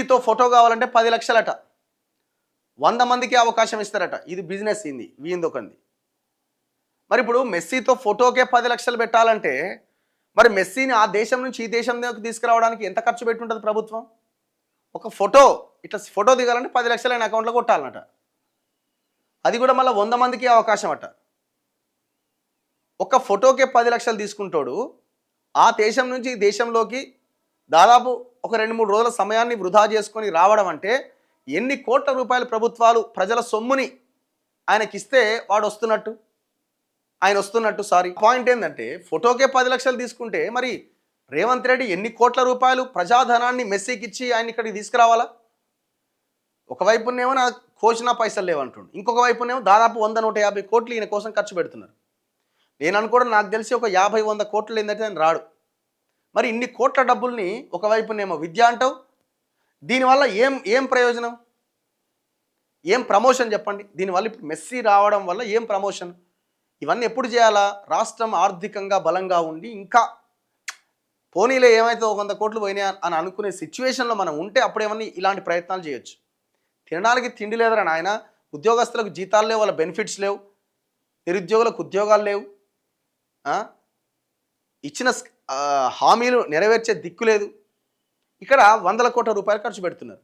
మెస్సీతో photo కావాలంటే 10 లక్షలట, 100 మందికి అవకాశం ఇస్తారట. ఇది బిజినెస్ ఇంది వీందొకంది. మరి ఇప్పుడు మెస్సీతో ఫోటోకే 10 లక్షలు పెట్టాలంటే మరి మెస్సీని ఆ దేశం నుంచి ఈ దేశంలోకి తీసుకురావడానికి ఎంత ఖర్చు పెట్టుంటుంది ప్రభుత్వం? ఒక ఫోటో ఇట్లా ఫోటో దిగాలంటే 10 లక్షలు ఆయన అకౌంట్లో కొట్టాలన్నట. అది కూడా మళ్ళీ 100 మందికి అవకాశం అట. ఒక ఫోటోకే 10 లక్షలు తీసుకుంటాడు. ఆ దేశం నుంచి ఈ దేశంలోకి దాదాపు ఒక 2-3 రోజుల సమయాన్ని వృధా చేసుకొని రావడం అంటే ఎన్ని కోట్ల రూపాయలు ప్రభుత్వాలు ప్రజల సొమ్ముని ఆయనకిస్తే వాడు వస్తున్నట్టు, ఆయన వస్తున్నట్టు. సారీ, పాయింట్ ఏంటంటే ఫోటోకే 10 లక్షలు తీసుకుంటే మరి రేవంత్ రెడ్డి ఎన్ని కోట్ల రూపాయలు ప్రజాధనాన్ని మెస్సీకి ఇచ్చి ఆయన ఇక్కడికి తీసుకురావాలా? ఒకవైపునేమో నా కోచిన పైసలు లేవంటుండు, ఇంకొక వైపునేమో దాదాపు 100-150 కోట్లు ఈయన కోసం ఖర్చు పెడుతున్నారు. నేను అనుకోవడం నాకు తెలిసి ఒక 50-100 కోట్లు ఏంటంటే ఆయన రాడు. మరి ఇన్ని కోట్ల డబ్బుల్ని ఒకవైపునేమో విద్య అంటావు, దీనివల్ల ఏం ప్రయోజనం, ఏం ప్రమోషన్ చెప్పండి? దీనివల్ల ఇప్పుడు మెస్సీ రావడం వల్ల ఏం ప్రమోషన్? ఇవన్నీ ఎప్పుడు చేయాలా? రాష్ట్రం ఆర్థికంగా బలంగా ఉండి ఇంకా పోనీలే ఏమైతే 100 కోట్లు పోయినాయి అని అనుకునే సిచ్యువేషన్లో మనం ఉంటే అప్పుడేమన్నా ఇలాంటి ప్రయత్నాలు చేయొచ్చు. తినడానికి తిండి లేదరా నాయన, ఉద్యోగస్తులకు జీతాలు లేవు, వాళ్ళ బెనిఫిట్స్ లేవు, నిరుద్యోగులకు ఉద్యోగాలు లేవు, ఇచ్చిన హామీలు నెరవేర్చే దిక్కు లేదు. ఇక్కడ 100 కోట్ల రూపాయలు ఖర్చు పెడుతున్నారు.